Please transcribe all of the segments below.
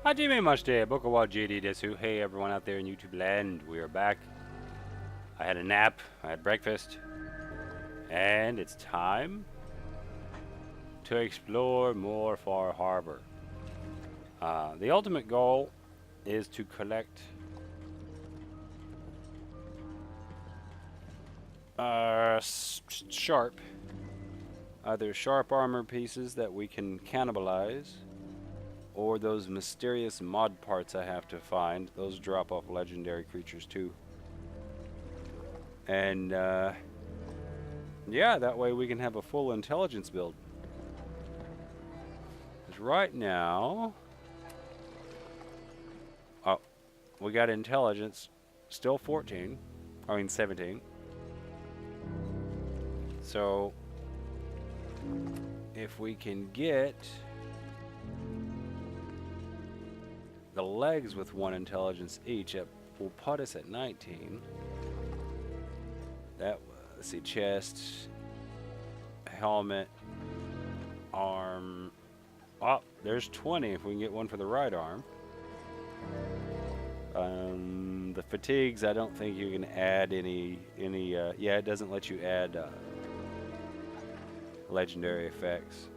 Hajime Mashite, Bokawa JD Desu. Hey everyone out there in YouTube land, we are back. I had a nap, I had breakfast, and it's time to explore more Far Harbor. The ultimate goal is to collect sharp, either sharp armor pieces that we can cannibalize, or those mysterious mod parts I have to find. Those drop off legendary creatures too. And yeah, that way we can have a full intelligence build. Because right now, oh, we got intelligence, still 14, I mean 17. So if we can get the legs with 1 intelligence each, it will put us at 19. That, let's see, chest, helmet, arm. Oh, there's 20 if we can get one for the right arm. The fatigues, I don't think you can add any yeah, it doesn't let you add legendary effects.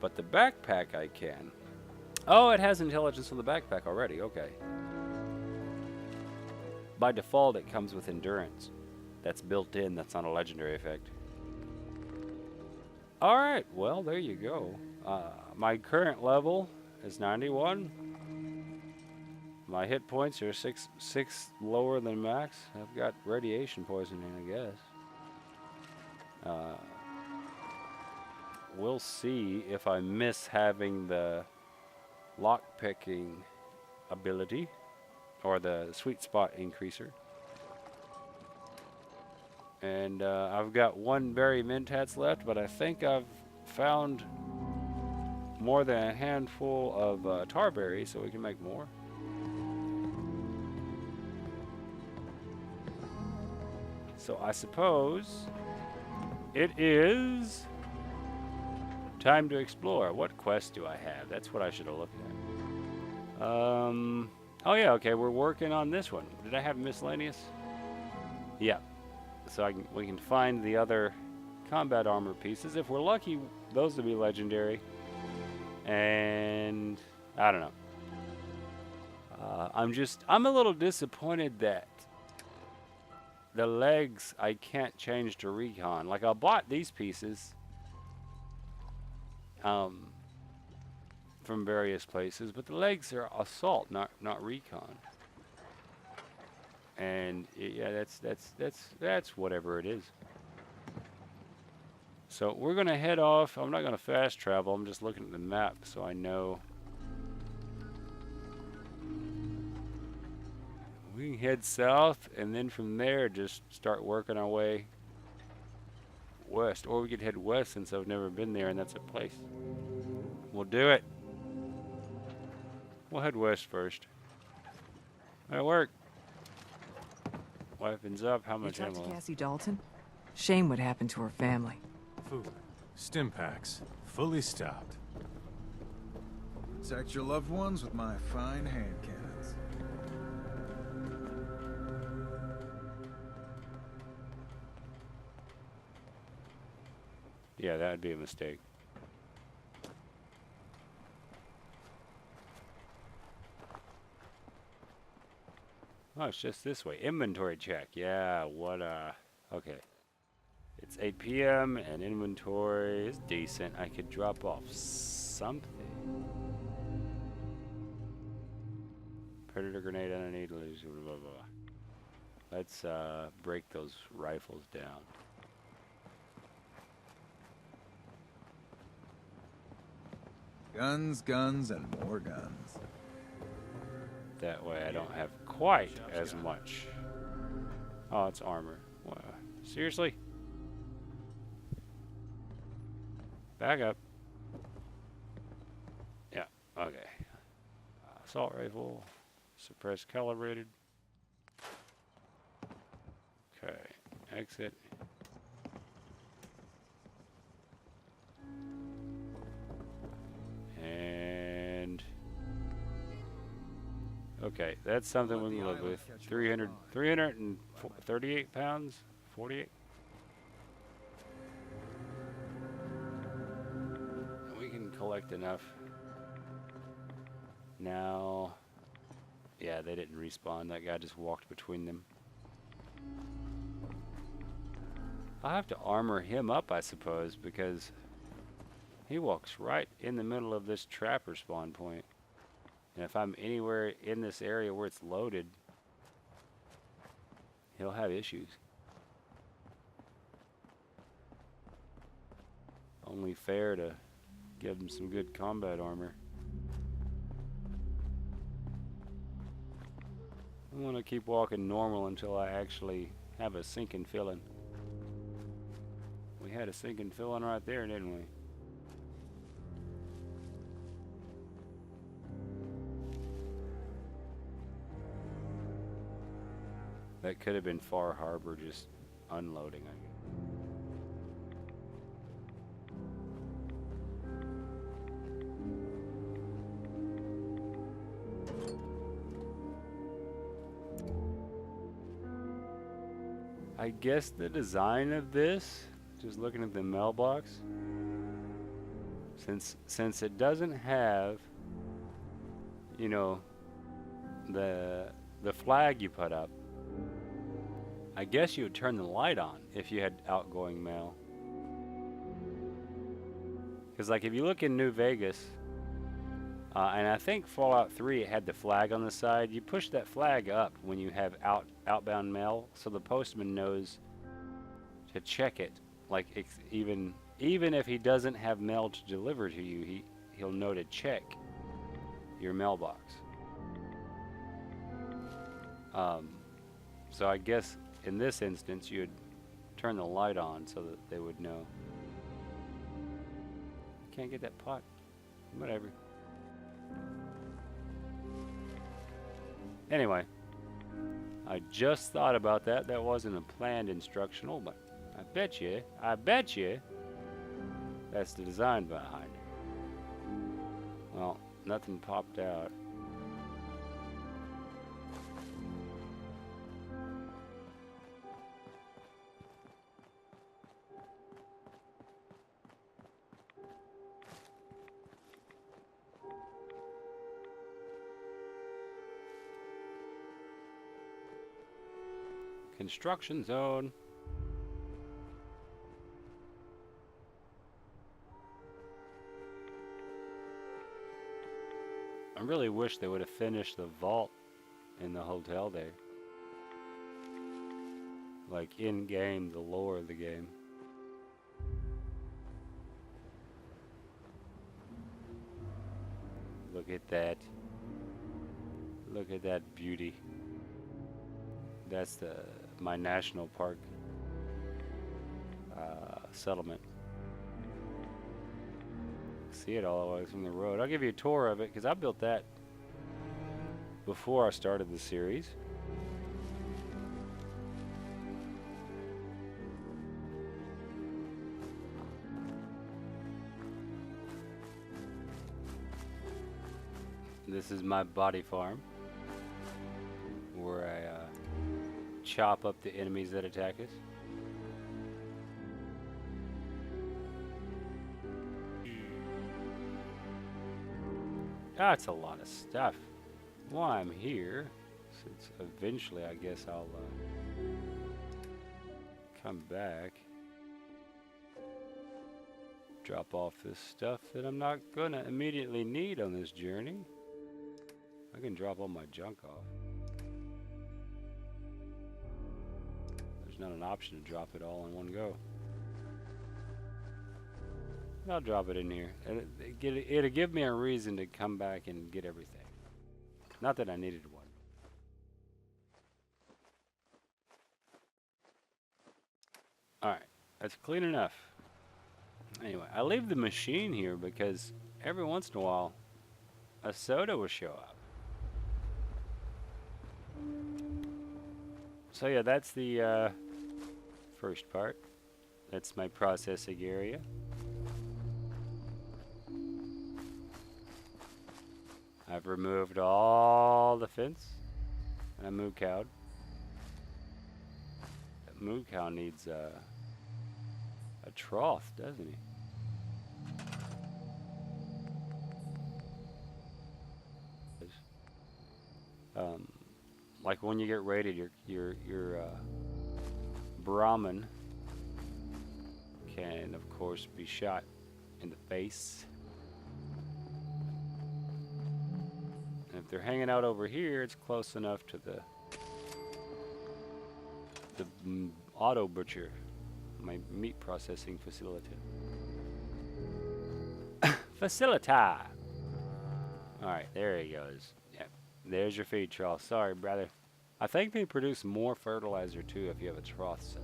But the backpack I can. Oh, it has intelligence on the backpack already. Okay. By default, it comes with endurance. That's built in. That's not a legendary effect. Alright, well, there you go. My current level is 91. My hit points are six lower than max. I've got radiation poisoning, I guess. We'll see if I miss having the lockpicking ability or the sweet spot increaser. And I've got 1 berry mentats left, but I think I've found more than a handful of tar berries, so we can make more. So I suppose it is time to explore. What quest do I have? That's what I should have looked at. Oh yeah, okay, we're working on this one. Did I have miscellaneous? Yeah. So we can find the other combat armor pieces. If we're lucky, those will be legendary. And I don't know. I'm a little disappointed that the legs I can't change to recon. Like, I bought these pieces from various places, but the legs are assault, not recon. And yeah, that's whatever it is. So we're gonna head off. I'm not gonna fast travel. I'm just looking at the map so I know. We can head south, and then from there just start working our way west. Or we could head west since I've never been there, and that's a place. We'll do it. We'll head west first. That'll work. Weapons up. How much ammo? You talked to Cassie Dalton? Shame what happened to her family. Food. Stim packs. Fully stocked. Protect your loved ones with my fine hand cannons. Yeah, that would be a mistake. Oh, it's just this way. Inventory check. Yeah, what, okay. It's 8 p.m. and inventory is decent. I could drop off something. Predator grenade underneath. Blah, blah, blah. Let's, break those rifles down. Guns, guns, and more guns. That way I don't have quite as much. Oh, it's armor. Wow. Seriously? Back up. Yeah, okay. Assault rifle. Suppressed calibrated. Okay. Exit. And Okay, that's something we can live with. 338 pounds? 48? We can collect enough. Now, yeah, they didn't respawn. That guy just walked between them. I'll have to armor him up, I suppose, because he walks right in the middle of this trapper spawn point. And if I'm anywhere in this area where it's loaded, he'll have issues. Only fair to give him some good combat armor. I want to keep walking normal until I actually have a sinking feeling. We had a sinking feeling right there, didn't we? That could have been Far HABA just unloading, I guess. I guess the design of this, just looking at the mailbox, since it doesn't have, you know, the flag you put up, I guess you would turn the light on if you had outgoing mail. Because like if you look in New Vegas, and I think Fallout 3 it had the flag on the side, you push that flag up when you have outbound mail, so the postman knows to check it. Like even if he doesn't have mail to deliver to you, he'll know to check your mailbox. So I guess in this instance you'd turn the light on so that they would know. Can't get that pot. Whatever. Anyway, I just thought about that. That wasn't a planned instructional, but I bet you that's the design behind it. Well, nothing popped out. Construction zone. I really wish they would have finished the vault in the hotel there. Like in game, the lore of the game. Look at that. Look at that beauty. That's my national park settlement. See it all the way from the road. I'll give you a tour of it because I built that before I started the series. This is my body farm where I chop up the enemies that attack us. That's a lot of stuff. While I'm here, since eventually I guess I'll come back, drop off this stuff that I'm not gonna immediately need on this journey. I can drop all my junk off. There's not an option to drop it all in one go. I'll drop it in here. It'll give me a reason to come back and get everything. Not that I needed one. Alright, that's clean enough. Anyway, I leave the machine here because every once in a while a soda will show up. So yeah, that's the first part. That's my processing area. I've removed all the fence. And I moo cowed. That moo cow needs a trough, doesn't he? Like when you get raided, your Brahmin can, of course, be shot in the face. And if they're hanging out over here, it's close enough to the auto butcher, my meat processing facility. Facilita. All right, there he goes. Yep, there's your feed trough. Sorry, brother. I think they produce more fertilizer too if you have a trough set.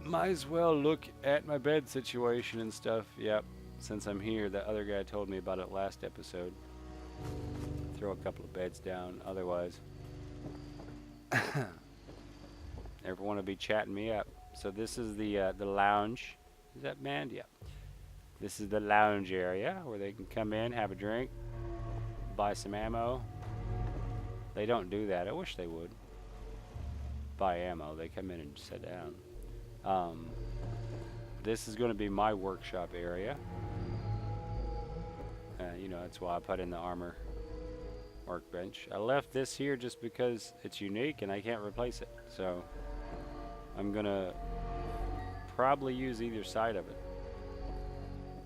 Might as well look at my bed situation and stuff. Yep, since I'm here, that other guy told me about it last episode. Throw a couple of beds down. Otherwise, never want to be chatting me up. So this is the lounge. Is that manned? Yeah. This is the lounge area where they can come in, have a drink, buy some ammo. They don't do that. I wish they would. Buy ammo. They come in and sit down. This is going to be my workshop area. You know, that's why I put in the armor workbench. I left this here just because it's unique and I can't replace it. So I'm going to probably use either side of it.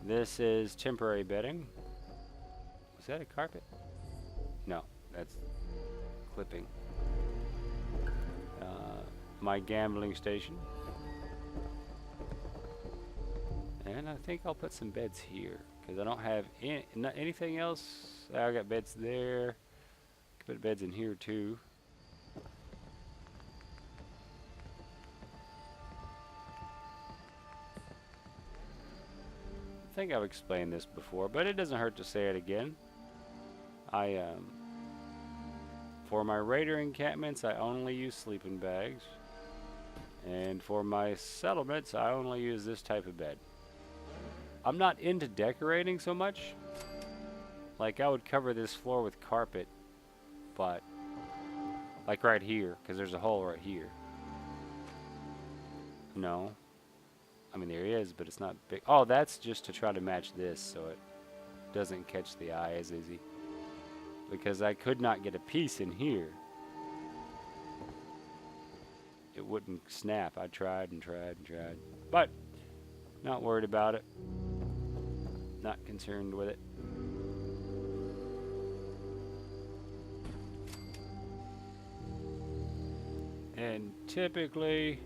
This is temporary bedding. Was that a carpet? No, that's clipping. My gambling station. And I think I'll put some beds here because I don't have anything else. I got beds there. Put beds in here too. I think I've explained this before, but it doesn't hurt to say it again. For my raider encampments, I only use sleeping bags. And for my settlements, I only use this type of bed. I'm not into decorating so much. Like, I would cover this floor with carpet, but like right here, because there's a hole right here. No. I mean, there is, but it's not big. Oh, that's just to try to match this so it doesn't catch the eye as easy. Because I could not get a piece in here. It wouldn't snap. I tried and tried and tried. But, not worried about it. Not concerned with it. And typically,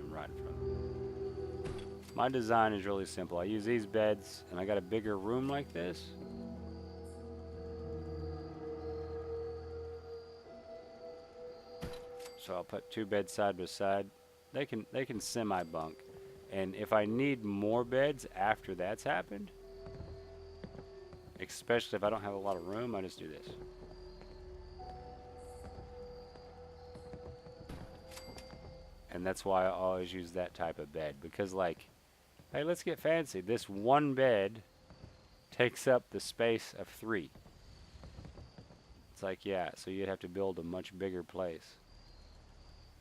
right in front. My design is really simple. I use these beds, and I got a bigger room like this. So I'll put two beds side by side. They can semi-bunk. And if I need more beds after that's happened, especially if I don't have a lot of room, I just do this. And that's why I always use that type of bed. Because, like, hey, let's get fancy. This one bed takes up the space of 3. It's like, yeah, so you'd have to build a much bigger place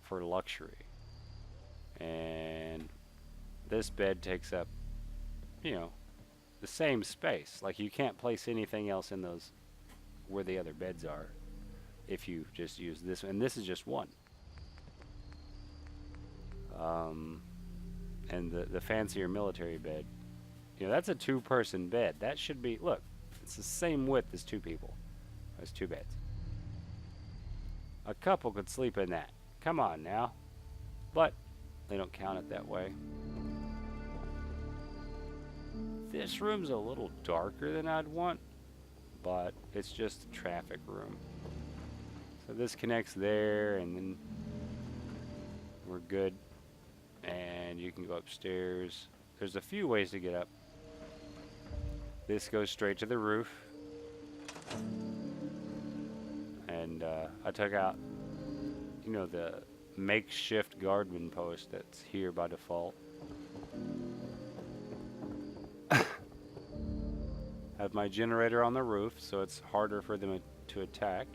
for luxury. And this bed takes up, you know, the same space. Like, you can't place anything else in those where the other beds are if you just use this. And this is just one. And the fancier military bed, you know, that's a 2-person bed. That should be, look, it's the same width as 2 people. That's 2 beds. A couple could sleep in that. Come on now. But they don't count it that way. This room's a little darker than I'd want, but it's just a traffic room. So this connects there, and then we're good. And you can go upstairs. There's a few ways to get up. This goes straight to the roof. And I took out, you know, the makeshift guardman post that's here by default. have my generator on the roof, so it's harder for them to attack.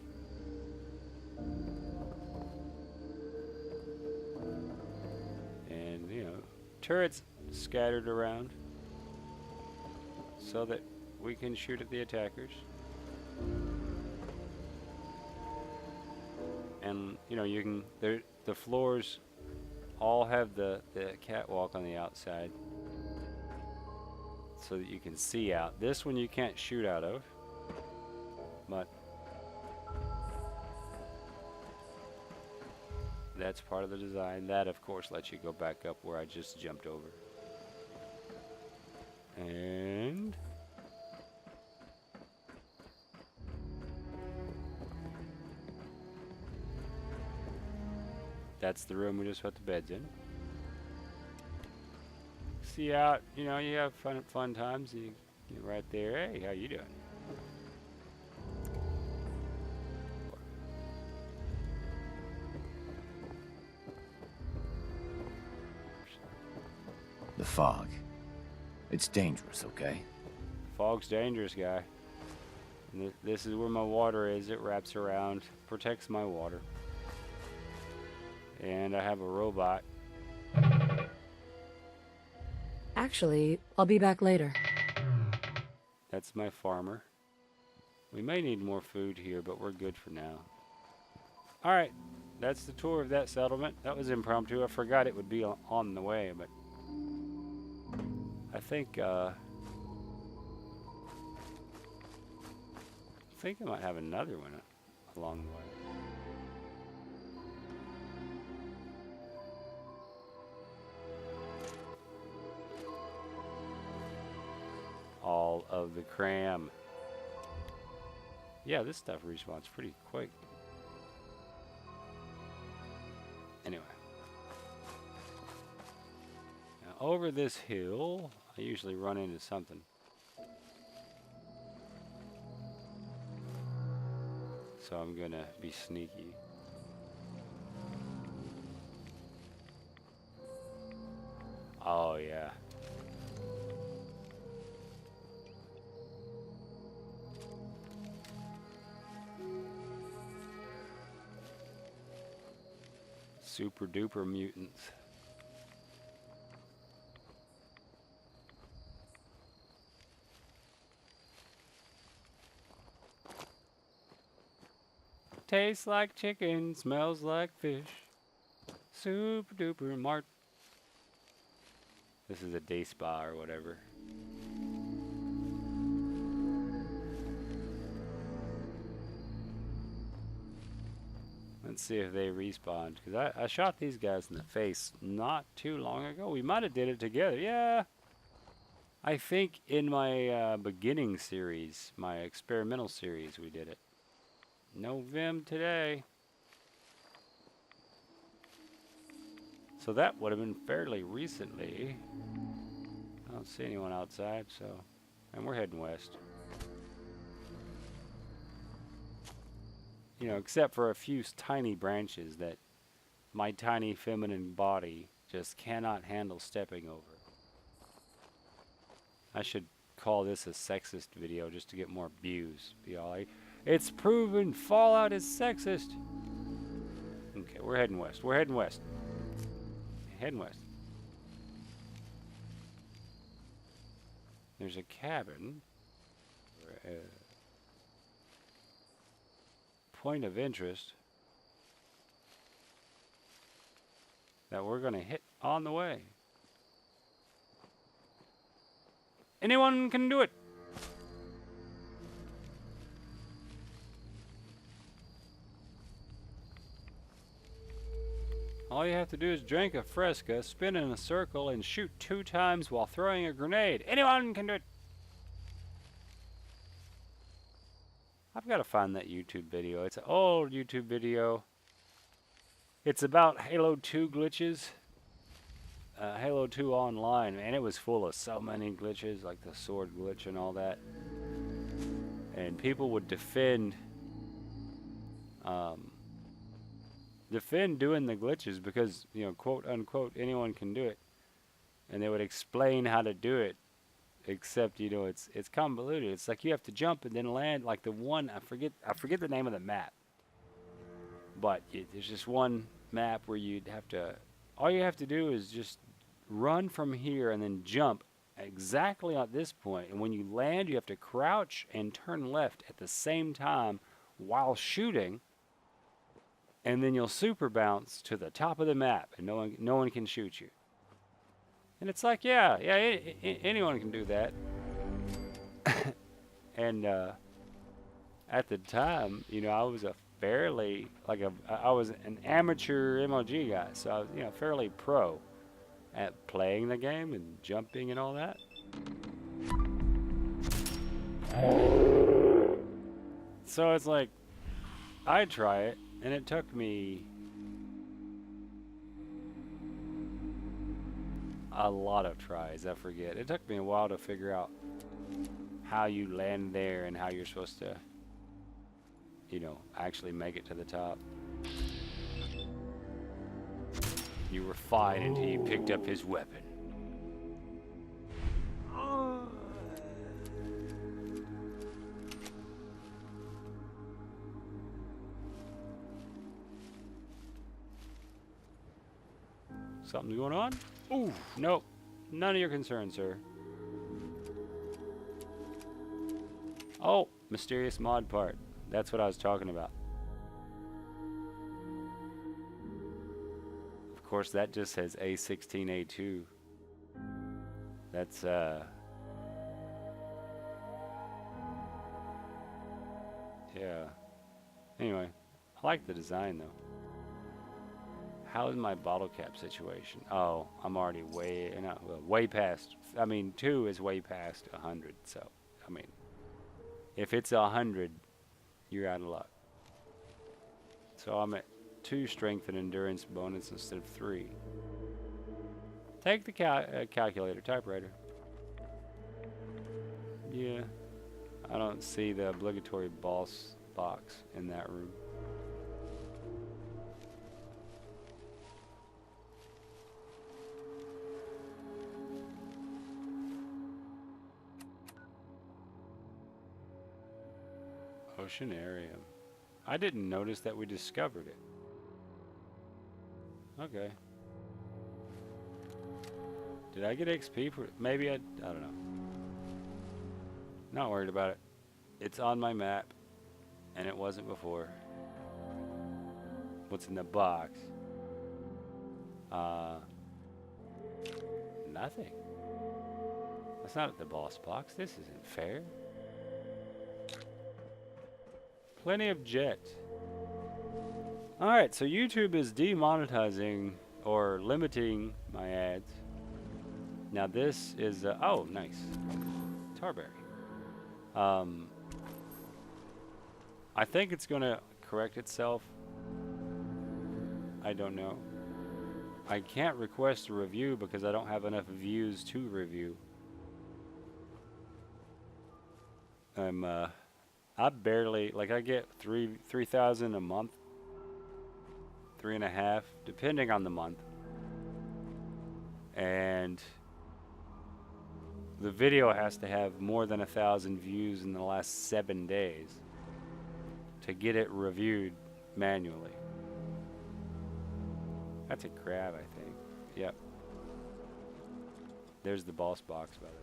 And, you know, turrets scattered around so that we can shoot at the attackers. And, you know, you can, the floors all have the catwalk on the outside so that you can see out. This one you can't shoot out of, but that's part of the design. That, of course, lets you go back up where I just jumped over. And that's the room we just put the beds in. See out, you know, you have fun times. You're right there. Hey, how you doing? The fog. It's dangerous, okay? Fog's dangerous, guy. And this is where my water is. It wraps around, protects my water. And I have a robot. Actually, I'll be back later. That's my farmer. We may need more food here, but we're good for now. Alright, that's the tour of that settlement. That was impromptu. I forgot it would be on the way, but I think I might have another one along the way. All of the cram. Yeah, this stuff respawns pretty quick. Anyway. Now over this hill, I usually run into something. So I'm gonna be sneaky. Oh yeah. Super duper mutants. Tastes like chicken, smells like fish. Super duper mart. This is a day spa or whatever. Let's see if they respawn, because I shot these guys in the face not too long ago. We might have did it together. Yeah. I think in my beginning series, my experimental series, we did it. No Vim today. So that would have been fairly recently. I don't see anyone outside, so... And we're heading west. You know, except for a few tiny branches that my tiny feminine body just cannot handle stepping over. I should call this a sexist video just to get more views. Be all like, it's proven Fallout is sexist. Okay, we're heading west. We're heading west. Heading west. There's a cabin. Point of interest that we're going to hit on the way. Anyone can do it. All you have to do is drink a Fresca, spin in a circle, and shoot 2 times while throwing a grenade. Anyone can do it. I've got to find that YouTube video. It's an old YouTube video. It's about Halo 2 glitches. Halo 2 Online, man, it was full of so many glitches, like the sword glitch and all that. And people would defend doing the glitches because, you know, quote unquote, anyone can do it. And they would explain how to do it except you know it's convoluted. It's like you have to jump and then land. Like the one I forget the name of the map, but there's just one map where you'd have to. All you have to do is just run from here and then jump exactly at this point. And when you land, you have to crouch and turn left at the same time while shooting. And then you'll super bounce to the top of the map, and no one can shoot you. And it's like, yeah, anyone can do that. And at the time, you know, I was a fairly I was an amateur MLG guy, so I was, you know, fairly pro at playing the game and jumping and all that. So it's like, I try it, and it took me a lot of tries. I forget. It took me a while to figure out how you land there and how you're supposed to, you know, actually make it to the top. You were fine until you picked up his weapon. Something's going on? Ooh, nope. None of your concern, sir. Oh, mysterious mod part. That's what I was talking about. Of course, that just says A16A2. That's, yeah. Anyway, I like the design, though. How is my bottle cap situation? Oh, I'm already way past. I mean, 2 is way past 100. So, I mean, if it's 100, you're out of luck. So I'm at 2 strength and endurance bonus instead of 3. Take the calculator, typewriter. Yeah, I don't see the obligatory boss box in that room. Oceanarium. I didn't notice that we discovered it. Okay. Did I get XP for it? Maybe I don't know. Not worried about it. It's on my map, and it wasn't before. What's in the box? Nothing. That's not the boss box. This isn't fair. Plenty of jet. Alright, so YouTube is demonetizing or limiting my ads. Now this is, oh, nice. Tarberry. I think it's going to correct itself. I don't know. I can't request a review because I don't have enough views to review. I barely, like, I get 3,000 a month, 3.5, depending on the month, and the video has to have more than 1,000 views in the last 7 days to get it reviewed manually. That's a crab, I think. Yep. There's the boss box, by the way.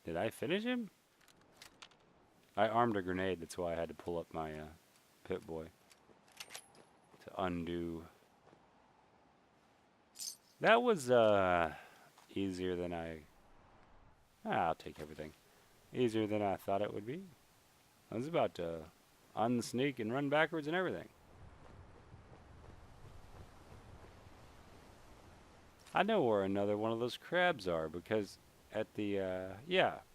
Did I finish him? I armed a grenade, that's why I had to pull up my pit boy to undo. That was easier than I'll take everything. Easier than I thought it would be. I was about to unsneak and run backwards and everything. I know where another one of those crabs are because at the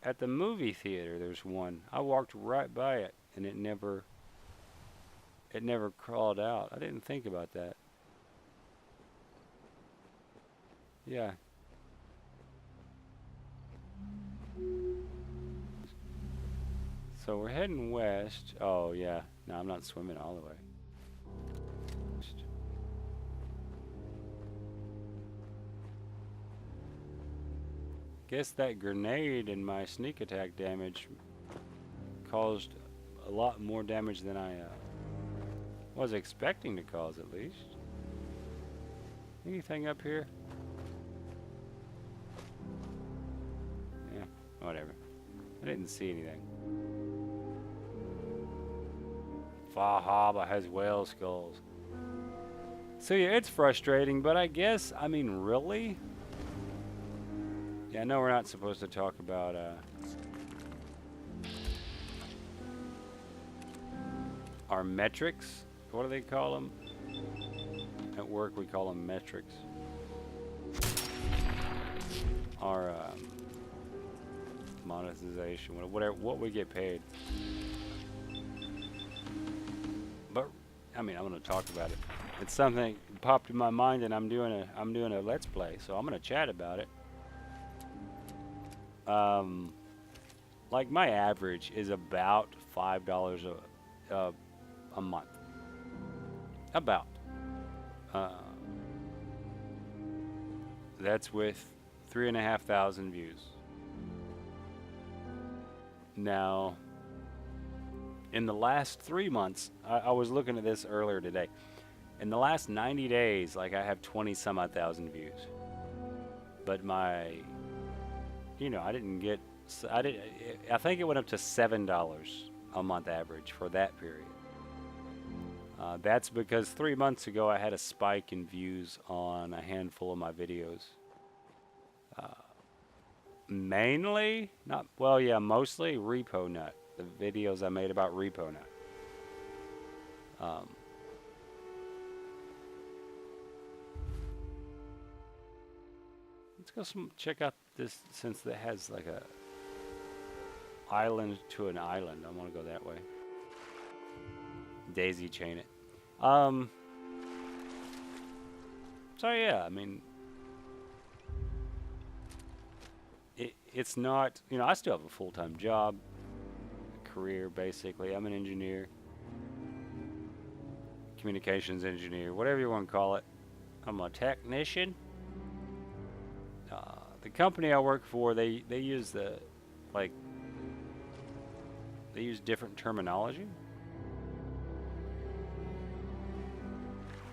at the movie theater there's one. I walked right by it and it never crawled out. I didn't think about that. Yeah. So we're heading west. Oh, yeah. No, I'm not swimming all the way. Guess that grenade and my sneak attack damage caused a lot more damage than I was expecting to cause, at least. Anything up here? Yeah, whatever. I didn't see anything. Far HABA has whale skulls. So yeah, it's frustrating, but I guess, I mean, really? Yeah, I know we're not supposed to talk about, our metrics. What do they call them? At work, we call them metrics. Our, monetization, whatever, what we get paid. But, I mean, I'm gonna talk about it. It's something that popped in my mind, and I'm doing a let's play, so I'm gonna chat about it. Like my average is about $5 a month. About. That's with 3,500 views. Now, in the last 3 months, I was looking at this earlier today. In the last 90 days, like I have 20 some odd thousand views. But my, you know, I think it went up to $7 a month average for that period. That's because 3 months ago I had a spike in views on a handful of my videos. Mainly, mostly Repo Nut. The videos I made about Repo Nut. Let's go check out this, since it has like a island to an island. I want to go that way. Daisy chain it. So yeah, I mean, it's not, you know, I still have a full-time job, career basically. I'm an engineer, communications engineer, whatever you want to call it. I'm a technician. The company I work for, they use they use different terminology.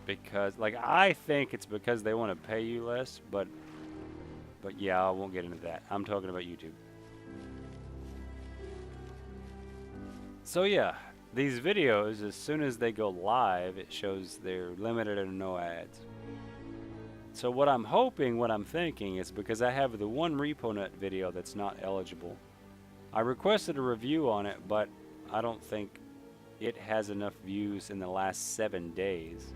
Because, like, I think it's because they want to pay you less, but yeah, I won't get into that. I'm talking about YouTube. So yeah, these videos, as soon as they go live, it shows they're limited and no ads. So what I'm hoping, what I'm thinking is, because I have the one RepoNut video that's not eligible, I requested a review on it, but I don't think it has enough views in the last 7 days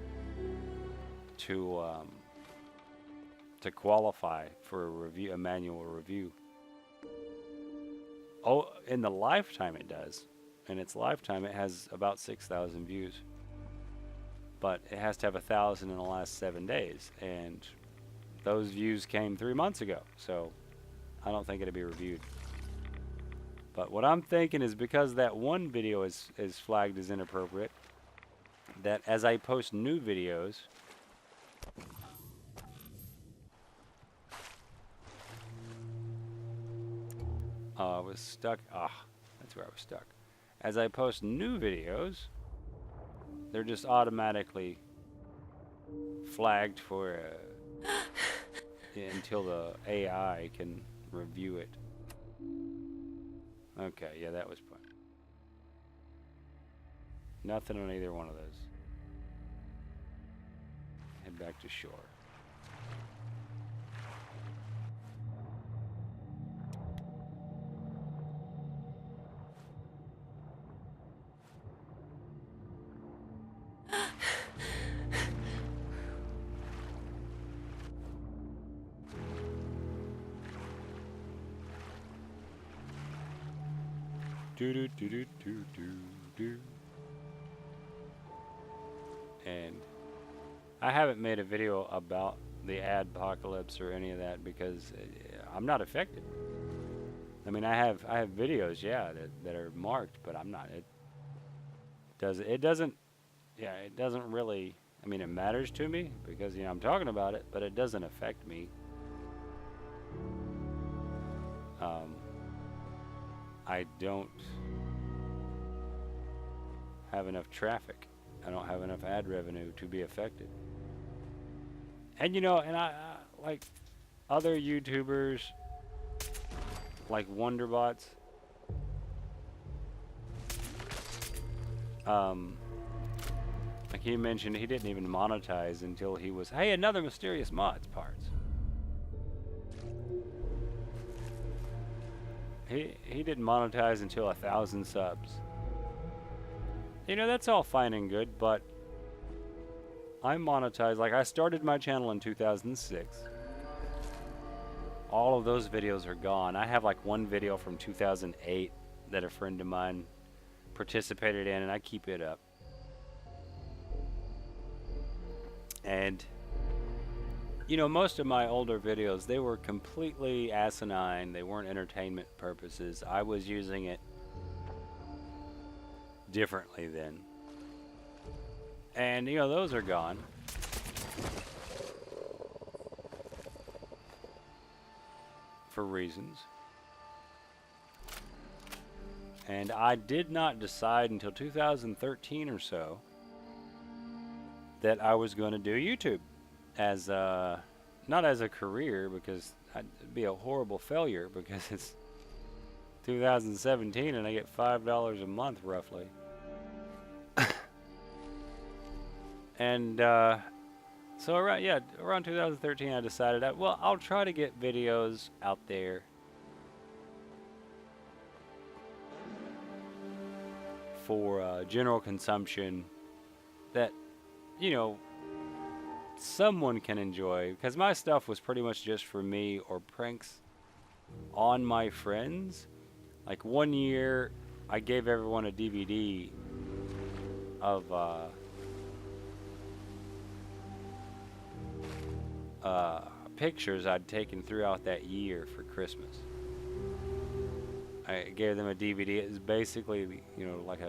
to qualify for a review, a manual review. Oh, in the lifetime it does. In its lifetime it has about 6,000 views. But it has to have 1,000 in the last 7 days, and those views came 3 months ago, so I don't think it'll be reviewed. But what I'm thinking is, because that one video is flagged as inappropriate, that as I post new videos, I was stuck. That's where I was stuck. As I post new videos, they're just automatically flagged for until the AI can review it. Okay, yeah, that was fun. Nothing on either one of those. Head back to shore. Do do do do do do do. And I haven't made a video about the adpocalypse or any of that because I'm not affected. I mean, I have videos, yeah, that are marked, but I'm not. It doesn't really. I mean, it matters to me because I'm talking about it, but it doesn't affect me. I don't have enough traffic. I don't have enough ad revenue to be affected. And and I like other YouTubers like Wanderbots. Like he mentioned, he didn't even monetize until he was, hey, another Mysterious Mods parts. He didn't monetize until 1,000 subs. That's all fine and good, but I monetized, like I started my channel in 2006. All of those videos are gone. I have like one video from 2008 that a friend of mine participated in, and I keep it up. And most of my older videos, they were completely asinine. They weren't entertainment purposes. I was using it differently then. And those are gone. For reasons. And I did not decide until 2013 or so that I was going to do YouTube as not as a career, because it'd be a horrible failure because it's 2017 and I get $5 a month roughly. And so around 2013 I decided I'll try to get videos out there for general consumption that someone can enjoy, because my stuff was pretty much just for me or pranks on my friends. Like one year I gave everyone a DVD of pictures I'd taken throughout that year for Christmas. I gave them a DVD. It was basically, like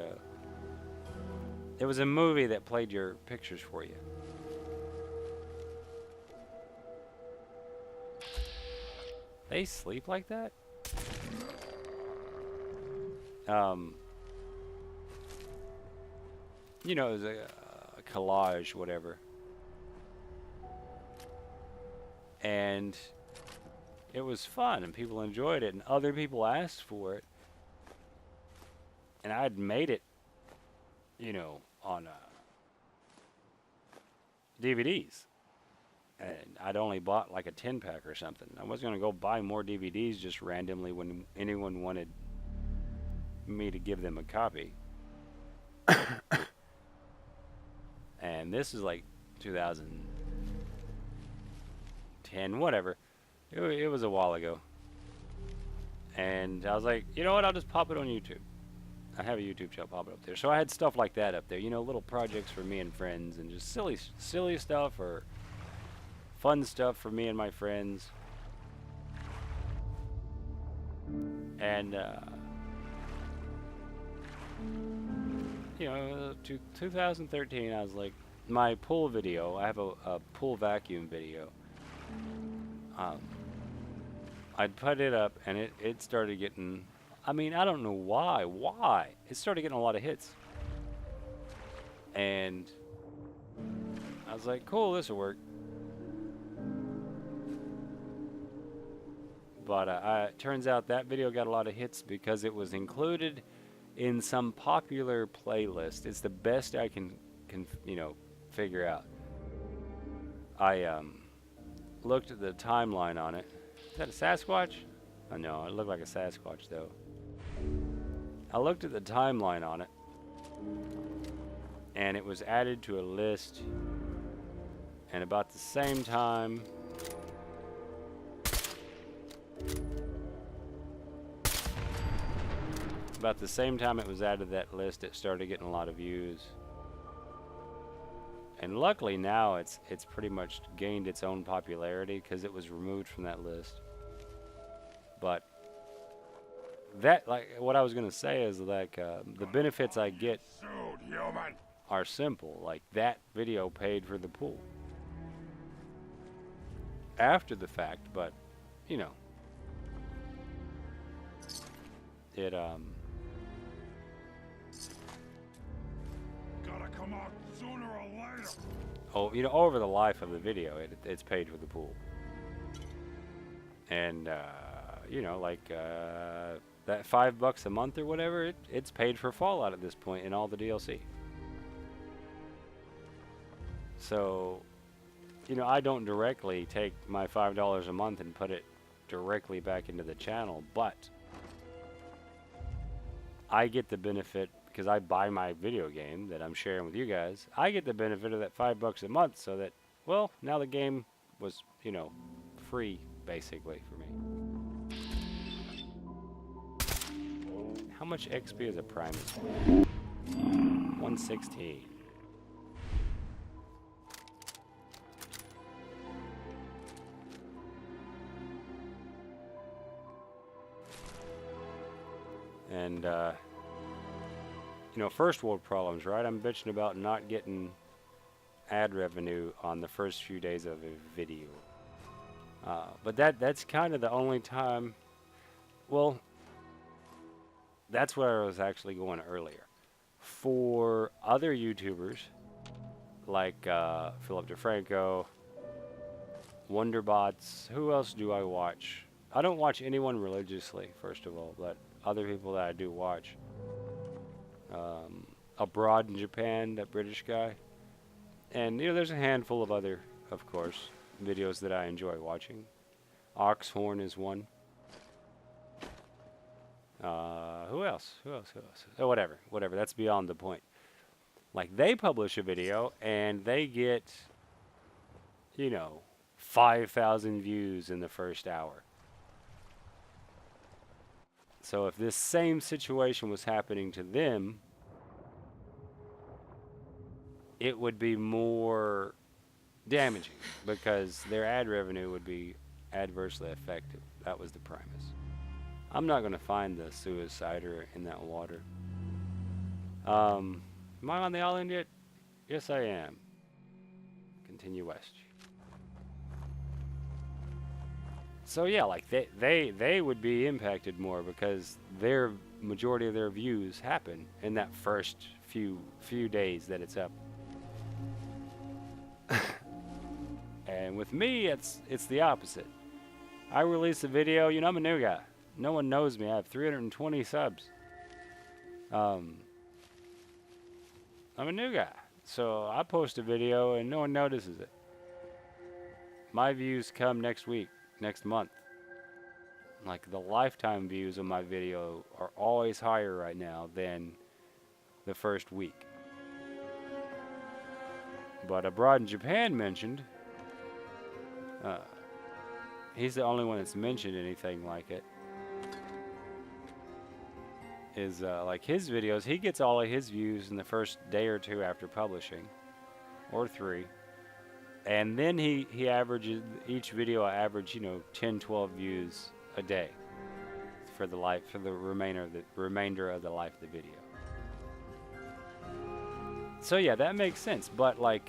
it was a movie that played your pictures for you. They sleep like that? It was a collage, whatever. And it was fun, and people enjoyed it, and other people asked for it. And I'd made it, on DVDs. And I'd only bought like a 10-pack or something. I wasn't going to go buy more DVDs just randomly when anyone wanted me to give them a copy. And this is like 2010, whatever. It was a while ago. And I was like, you know what, I'll just pop it on YouTube. I have a YouTube channel, pop it up there. So I had stuff like that up there, little projects for me and friends, and just silly stuff or fun stuff for me and my friends. And, 2013, I was like, my pool video, I have a pool vacuum video. I'd put it up, and it started getting, I don't know why. It started getting a lot of hits. And I was like, cool, this will work. But turns out that video got a lot of hits because it was included in some popular playlist. It's the best I can figure out. I looked at the timeline on it. Is that a Sasquatch? Oh no, it looked like a Sasquatch though. I looked at the timeline on it, and it was added to a list, and about the same time it was added to that list, it started getting a lot of views. And luckily now it's pretty much gained its own popularity because it was removed from that list. But that, like, what I was gonna say is like the benefits I get are simple. Like that video paid for the pool after the fact, but you know, it Gotta come out sooner or later. oh, you know, over the life of the video, it's paid for the pool. And you know, like that $5 a month or whatever, it's paid for Fallout at this point and all the DLC. So, you know, I don't directly take my $5 a month and put it directly back into the channel, but I get the benefit because I buy my video game that I'm sharing with you guys. I get the benefit of that $5 a month, so that, well, now the game was, you know, free basically for me. How much XP is a Primus? 116. And, you know, first world problems, right? I'm bitching about not getting ad revenue on the first few days of a video. But that's kind of the only time, well, that's where I was actually going earlier. For other YouTubers, like Philip DeFranco, Wanderbots, who else do I watch? I don't watch anyone religiously, first of all, but other people that I do watch. Abroad in Japan, that British guy. And, you know, there's a handful of other, of course, videos that I enjoy watching. Oxhorn is one. Who else? Oh, whatever. That's beyond the point. Like, they publish a video and they get, you know, 5,000 views in the first hour. So if this same situation was happening to them, it would be more damaging because their ad revenue would be adversely affected. That was the premise. I'm not going to find the suicider in that water. Am I on the island yet? Yes, I am. Continue west. So yeah, like they would be impacted more because their majority of their views happen in that first few days that it's up. And with me, it's the opposite. I release a video, you know, I'm a new guy. No one knows me. I have 320 subs. I'm a new guy. So I post a video and no one notices it. My views come next week, next month. Like, the lifetime views of my video are always higher right now than the first week. But Abroad in Japan mentioned, he's the only one that's mentioned anything like it, is like his videos, he gets all of his views in the first day or two after publishing, or 3. And then he averages, each video average, you know, 10, 12 views a day for the remainder of the life of the video. So yeah, that makes sense. But like,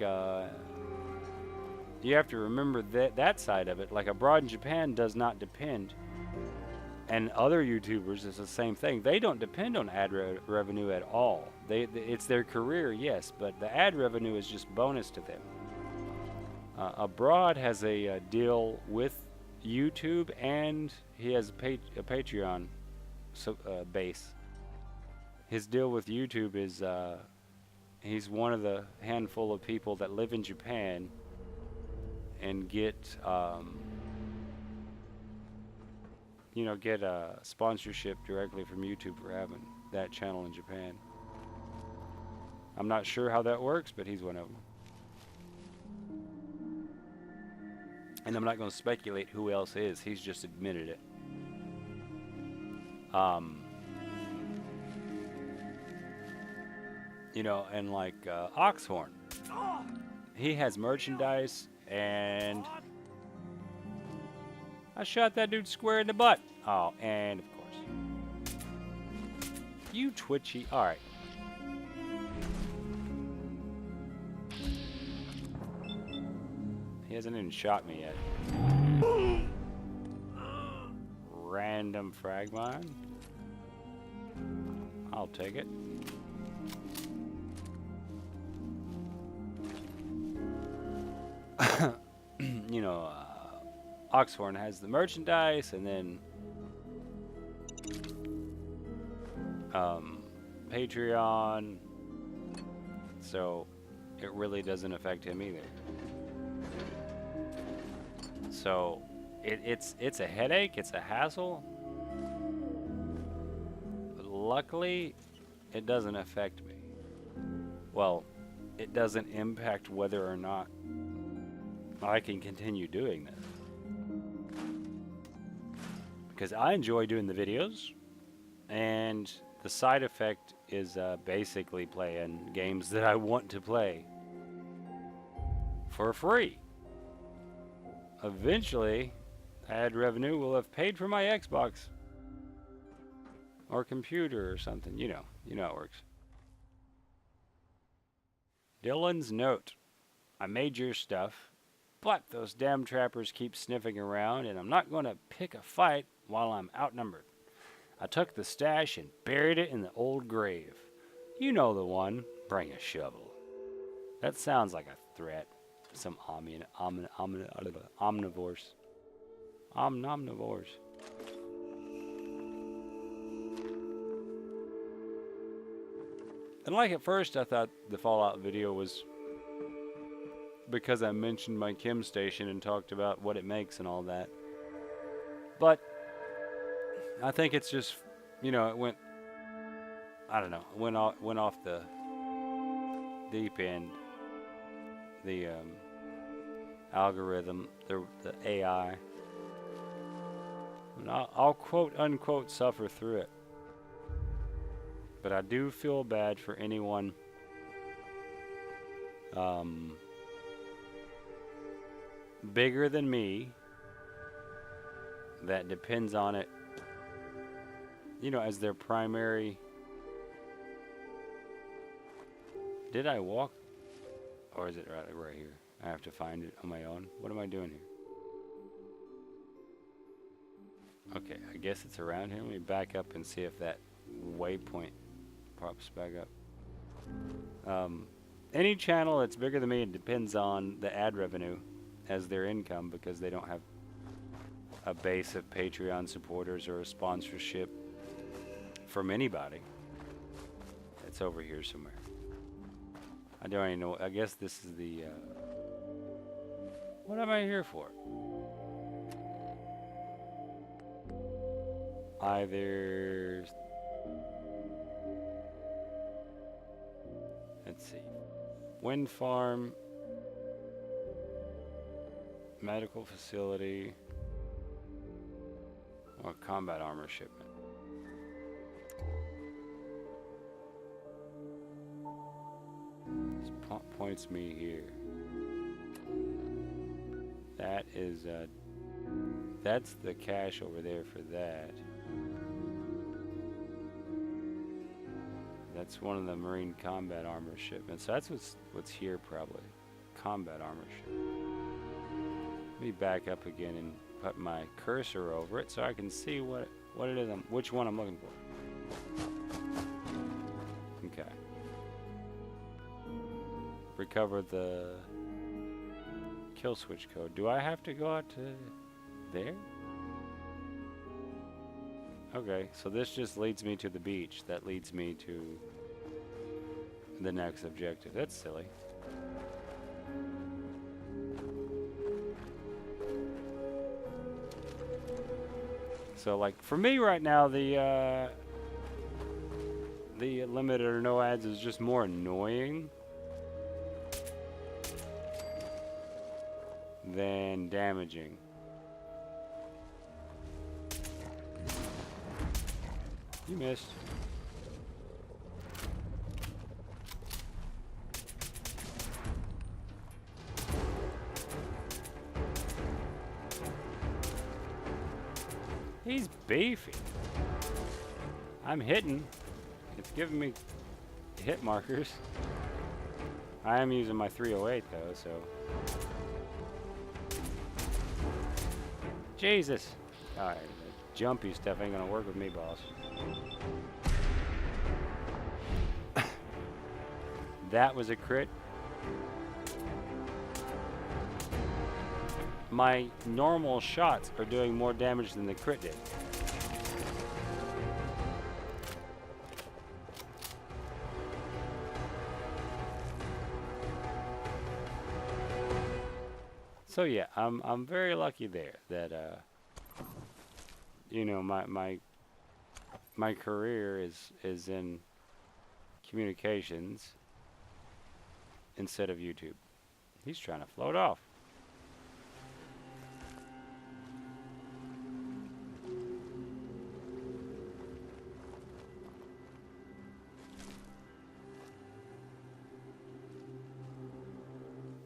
you have to remember that side of it. Like, Abroad in Japan does not depend, and other YouTubers, it's the same thing. They don't depend on ad revenue at all. It's their career, yes, but the ad revenue is just bonus to them. Abroad has a deal with YouTube, and he has a Patreon base. His deal with YouTube is he's one of the handful of people that live in Japan and get you know, get a sponsorship directly from YouTube for having that channel in Japan. I'm not sure how that works, but he's one of them. And I'm not going to speculate who else is. He's just admitted it. You know, and like Oxhorn. he has merchandise, and I shot that dude square in the butt. Oh, and of course. You twitchy. Alright. He hasn't even shot me yet. Random frag mine. I'll take it. You know, Oxhorn has the merchandise, and then Patreon, so it really doesn't affect him either. So it's a headache, it's a hassle, but luckily it doesn't affect me. Well, it doesn't impact whether or not I can continue doing this, because I enjoy doing the videos, and the side effect is basically playing games that I want to play for free. Eventually, ad revenue will have paid for my Xbox or computer or something. You know how it works. Dylan's note: I made your stuff, but those damn trappers keep sniffing around, and I'm not going to pick a fight while I'm outnumbered. I took the stash and buried it in the old grave. You know the one. Bring a shovel. That sounds like a threat. Some omnivores. Omnivores. And like at first I thought the Fallout video was because I mentioned my chem station and talked about what it makes and all that. But I think it's just, you know, it went, I don't know, went off the deep end. The algorithm, the AI. And I'll quote unquote suffer through it. But I do feel bad for anyone bigger than me that depends on it, you know, as their primary. Did I walk? Or is it right here? I have to find it on my own. What am I doing here? Okay, I guess it's around here. Let me back up and see if that waypoint pops back up. Any channel that's bigger than me depends on the ad revenue as their income, because they don't have a base of Patreon supporters or a sponsorship from anybody. It's over here somewhere. I don't even know. I guess this is the... what am I here for? Either... Let's see. Wind farm. Medical facility. Or combat armor shipment. This points me here. That is that's the cache over there for that. That's one of the marine combat armor shipments. So that's what's here probably. Combat armor shipment. Let me back up again and put my cursor over it so I can see what it is, which one I'm looking for. Okay. Recover the kill switch code. Do I have to go out to there? Okay, so this just leads me to the beach. That leads me to the next objective. That's silly. So, like, for me right now, the limited or no ads is just more annoying than damaging. You missed. He's beefy. I'm hitting. It's giving me hit markers. I am using my 308 though, so. Jesus. Alright, the jumpy stuff ain't gonna work with me, boss. That was a crit. My normal shots are doing more damage than the crit did. So yeah, I'm very lucky there that you know, my career is in communications instead of YouTube. He's trying to float off.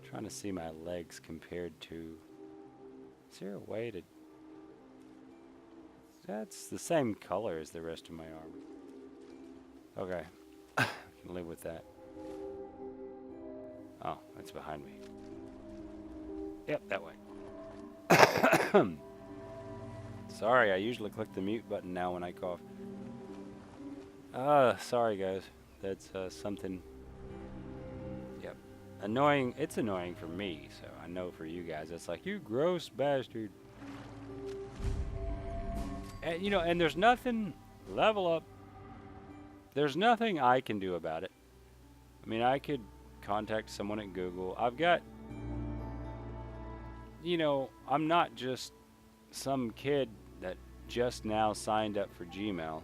Trying to see my legs compared to. Is there a way to? That's the same color as the rest of my arm. Okay, I can live with that. Oh, that's behind me. Yep, that way. Sorry, I usually click the mute button now when I cough. Sorry guys. That's something. Yep. Annoying. It's annoying for me, so I know for you guys it's like, you gross bastard. And, you know, and there's nothing, level up. There's nothing I can do about it. I mean, I could contact someone at Google. I've got, you know, I'm not just some kid that just now signed up for Gmail.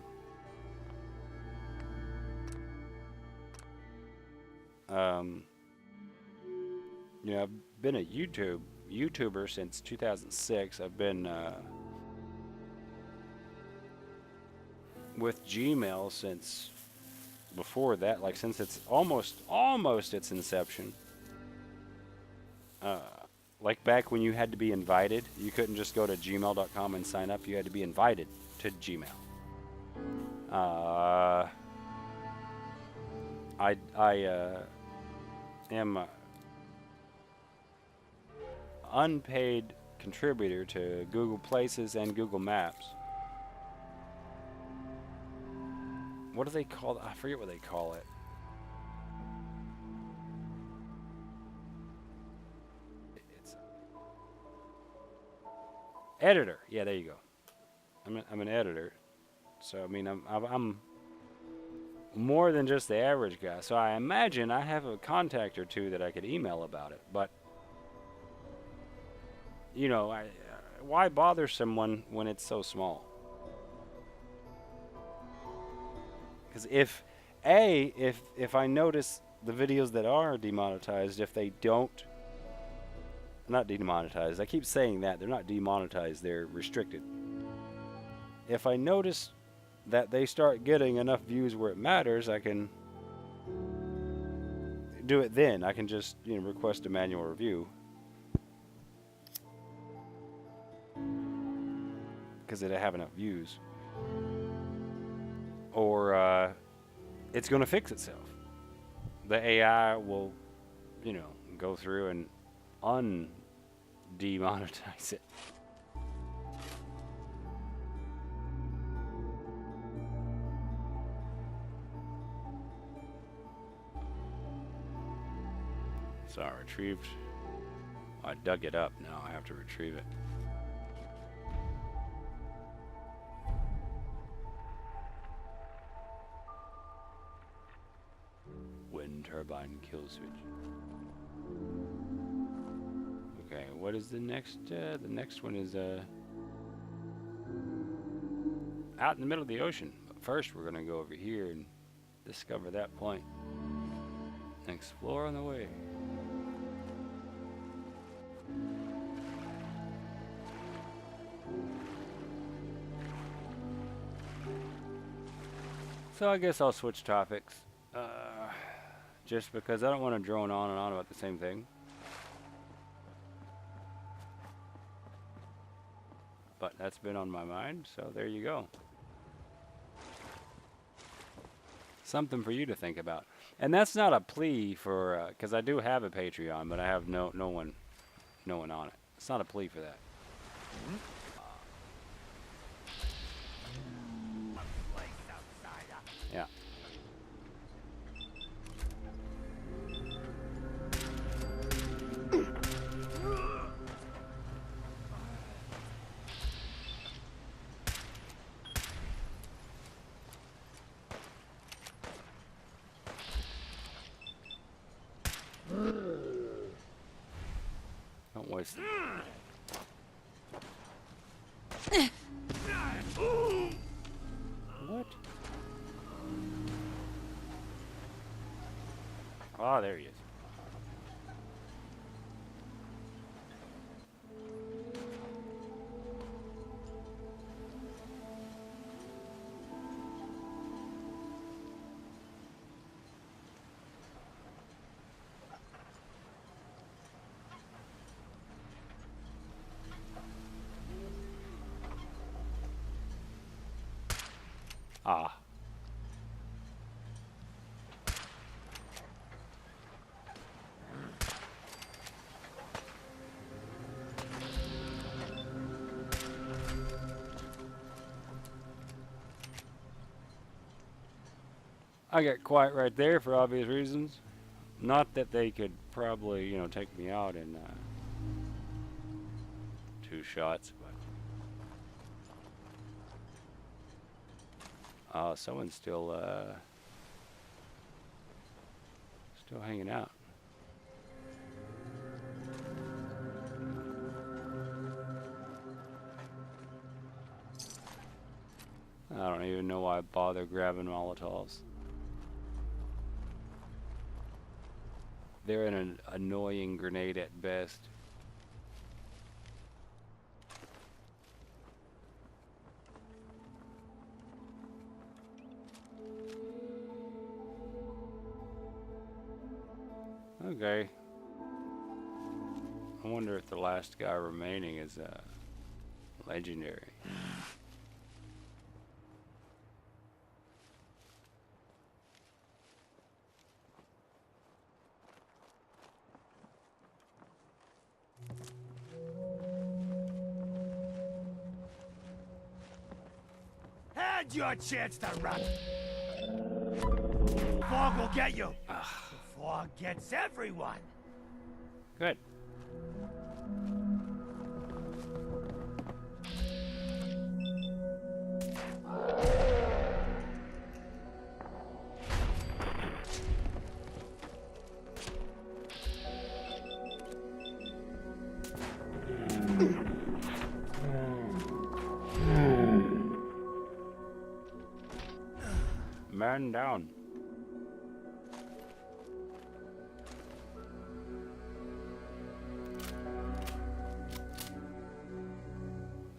You know, I've been a YouTuber since 2006. I've been with Gmail since before that, like since it's almost its inception. Like back when you had to be invited, you couldn't just go to gmail.com and sign up. You had to be invited to Gmail. I am a unpaid contributor to Google Places and Google Maps. What do they call it? I forget what they call it. It's editor. Yeah, there you go. I'm an editor. So I mean, I'm more than just the average guy. So I imagine I have a contact or two that I could email about it. But you know, why bother someone when it's so small? Because if I notice the videos that are demonetized, if they don't, not demonetized, I keep saying that, they're not demonetized, they're restricted. If I notice that they start getting enough views where it matters, I can do it then. I can just, you know, request a manual review. Because it'll have enough views. Or it's going to fix itself. The AI will, you know, go through and undemonetize it. So I retrieved. I dug it up. Now I have to retrieve it. Wind turbine kill switch. Okay, what is the next? The next one is out in the middle of the ocean. But first, we're gonna go over here and discover that point. And explore on the way. So I guess I'll switch topics. Just because I don't want to drone on and on about the same thing. But that's been on my mind, so there you go. Something for you to think about. And that's not a plea for, because I do have a Patreon, but I have no one on it. It's not a plea for that. Yeah. Don't waste it. What? Ah, there he is. Ah. I got quiet right there for obvious reasons. Not that they could probably, you know, take me out in 2 shots, but someone's still hanging out. I don't even know why I bother grabbing Molotovs. They're an annoying grenade at best. Okay. I wonder if the last guy remaining is legendary. Had your chance to run. Fog will get you. The fog gets everyone. Good. Man down.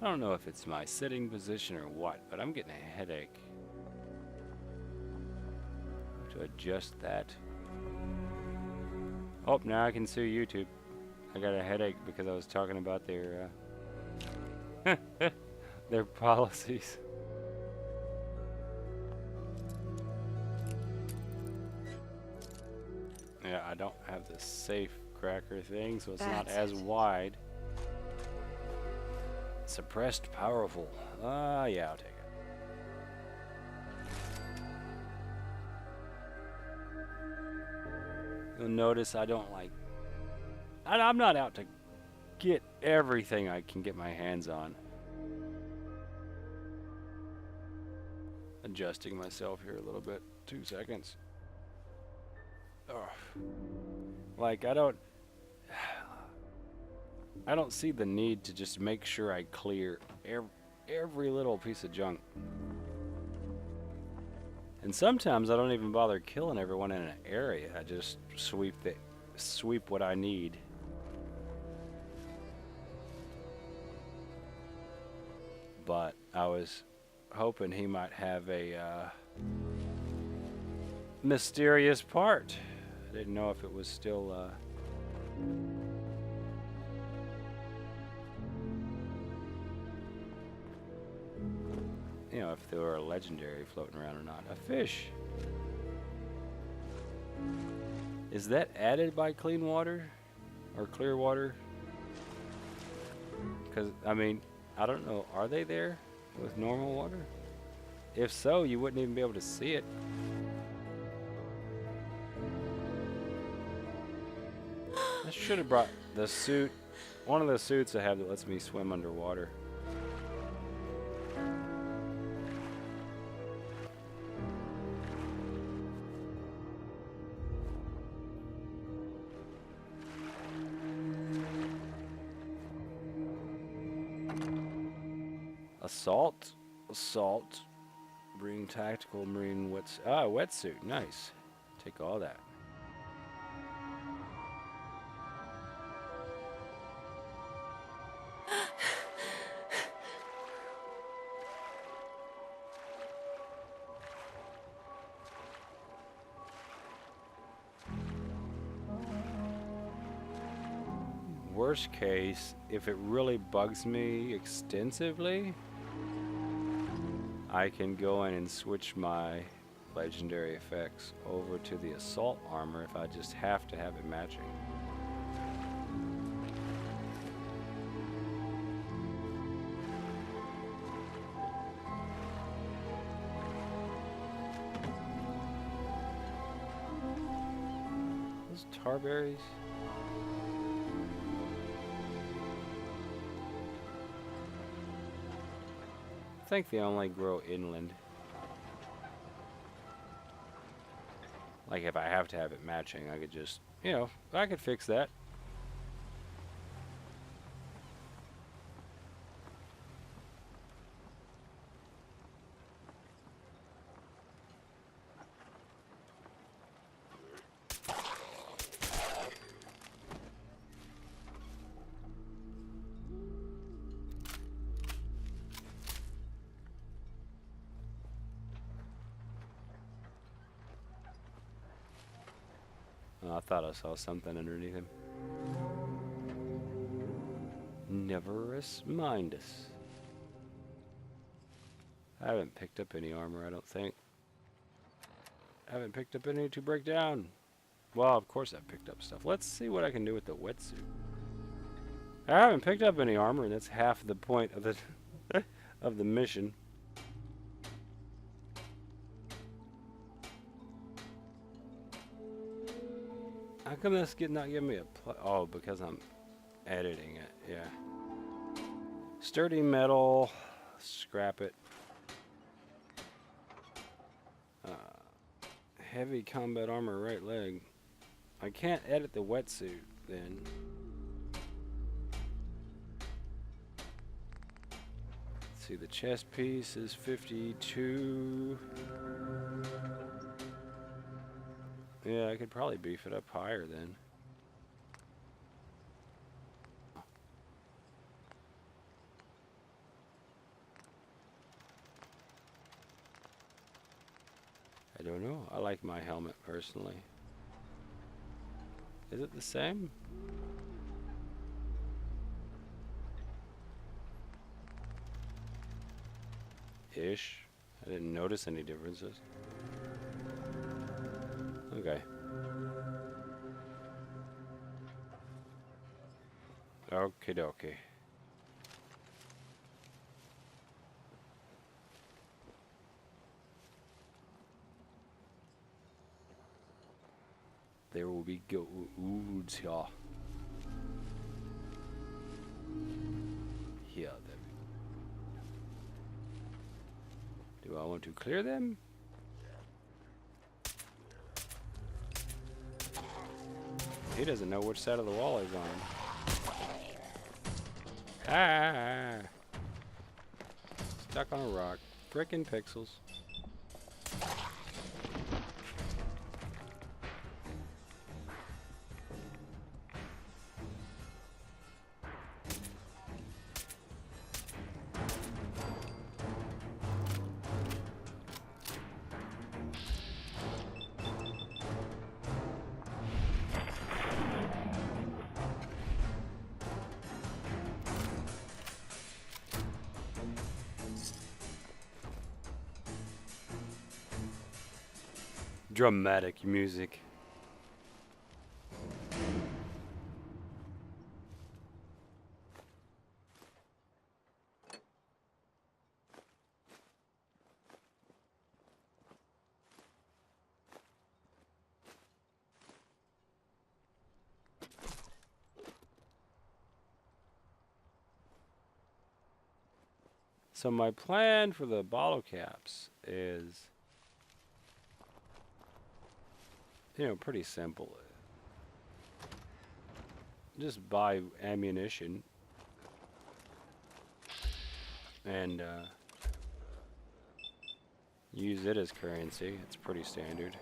I don't know if it's my sitting position or what, but I'm getting a headache. To adjust that. Oh, now I can sue YouTube. I got a headache because I was talking about their their policies. Yeah, I don't have the safe cracker thing, so it's not as wide. Suppressed powerful. Yeah, I'll take it. You'll notice I don't like... I'm not out to get everything I can get my hands on. Adjusting myself here a little bit. 2 seconds. Ugh. Like, I don't see the need to just make sure I clear every little piece of junk. And sometimes I don't even bother killing everyone in an area. I just sweep what I need. But I was hoping he might have a mysterious part. I didn't know if it was still you know, if there were a legendary floating around or not. A fish. Is that added by clean water or clear water? Because, I mean, I don't know. Are they there with normal water? If so, you wouldn't even be able to see it. I should have brought the suit. One of the suits I have that lets me swim underwater. Assault. Assault. Bring tactical marine wetsuit. Ah, wetsuit. Nice. Take all that. Worst case, if it really bugs me extensively, I can go in and switch my legendary effects over to the assault armor if I just have to have it matching. Those tarberries. I think they only grow inland. Like if I have to have it matching, I could just, you know, I could fix that. Oh, I thought I saw something underneath him. Never mind us. I haven't picked up any armor, I don't think. I haven't picked up any to break down. Well, of course I've picked up stuff. Let's see what I can do with the wetsuit. I haven't picked up any armor, and that's half the point of the of the mission. How come that's not giving me a oh, because I'm editing it, yeah. Sturdy metal, scrap it. Heavy combat armor, right leg. I can't edit the wetsuit then. Let's see, the chest piece is 52. Yeah, I could probably beef it up higher then. I don't know. I like my helmet personally. Is it the same? Ish. I didn't notice any differences. Okay. Okie dokie. There will be goods here. Here, then. Do I want to clear them? He doesn't know which side of the wall he's on. Ah! Stuck on a rock. Frickin' pixels. Dramatic music. So my plan for the bottle caps is, pretty simple. Just buy ammunition and use it as currency. It's pretty standard.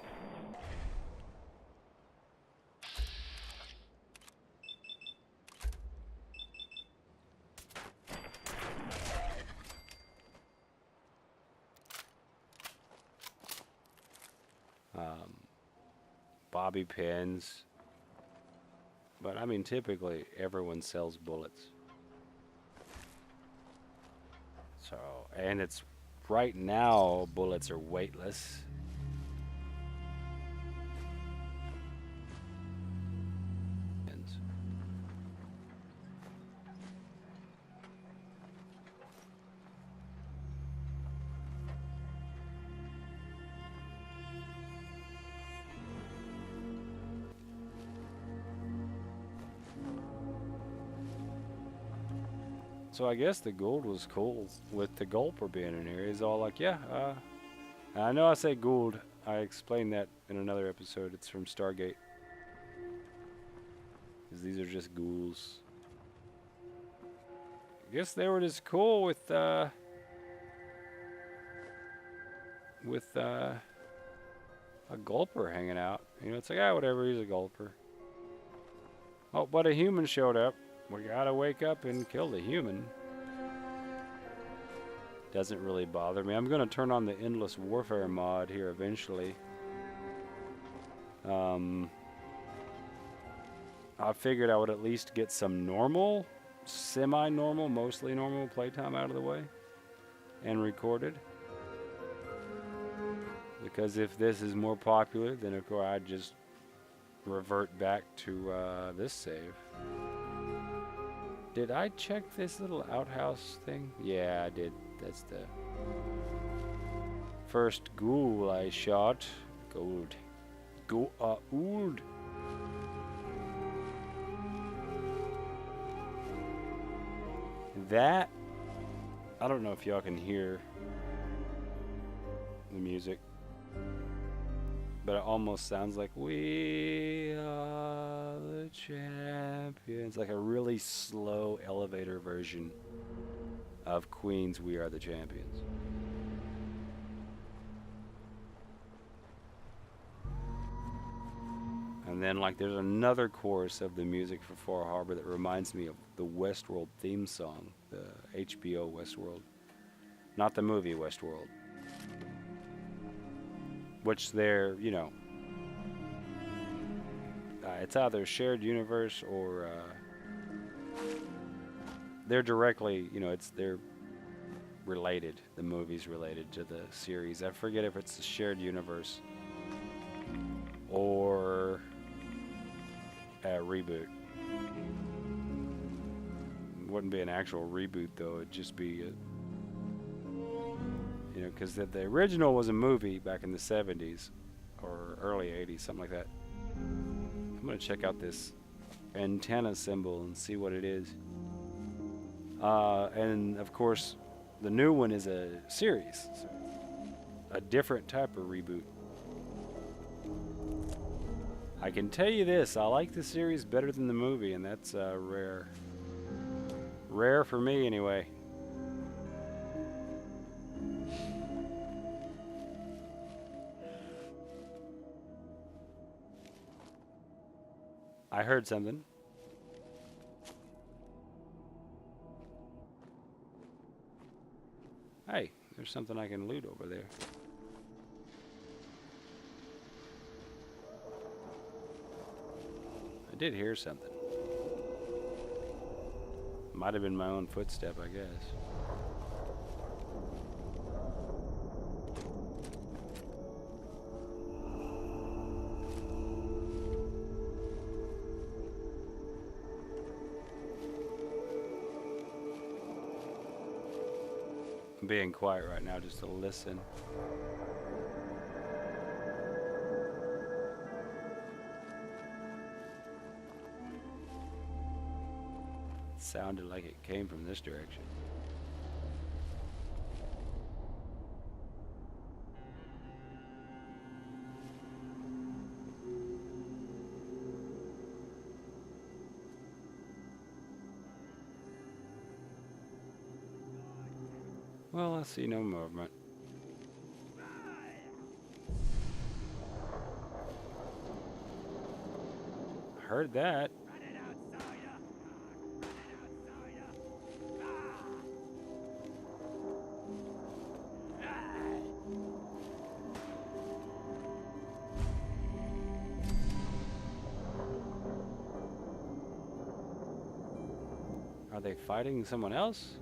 Bobby pins. But I mean, typically everyone sells bullets. So, and it's right now bullets are weightless. So I guess the Gould was cool with the Gulper being in here. He's all like, yeah, I know I say Gould. I explained that in another episode. It's from Stargate. Because these are just ghouls. I guess they were just cool with a Gulper hanging out. It's like, whatever, he's a Gulper. Oh, but a human showed up. We gotta wake up and kill the human. Doesn't really bother me. I'm gonna turn on the Endless Warfare mod here eventually. I figured I would at least get some normal, semi-normal, mostly normal playtime out of the way and recorded. Because if this is more popular, then of course I'd just revert back to this save. Did I check this little outhouse thing? Yeah, I did. That's the first ghoul I shot. Gold. Old. That, I don't know if y'all can hear the music, but it almost sounds like we are the champions. Like a really slow elevator version of Queen's We Are the Champions. And then like there's another chorus of the music for Far Harbor that reminds me of the Westworld theme song, the HBO Westworld. Not the movie Westworld. Which they're, it's either shared universe or they're directly, they're related. The movie's related to the series. I forget if it's a shared universe or a reboot. It wouldn't be an actual reboot though. It'd just be because the original was a movie back in the 70s or early 80s, something like that. I'm going to check out this antenna symbol and see what it is. And, of course, the new one is a series. So a different type of reboot. I can tell you this, I like the series better than the movie, and that's rare. Rare for me, anyway. I heard something. Hey, there's something I can loot over there. I did hear something. Might have been my own footstep, I guess. I'm being quiet right now just to listen. It sounded like it came from this direction. Well, I see no movement. Heard that. Are they fighting someone else?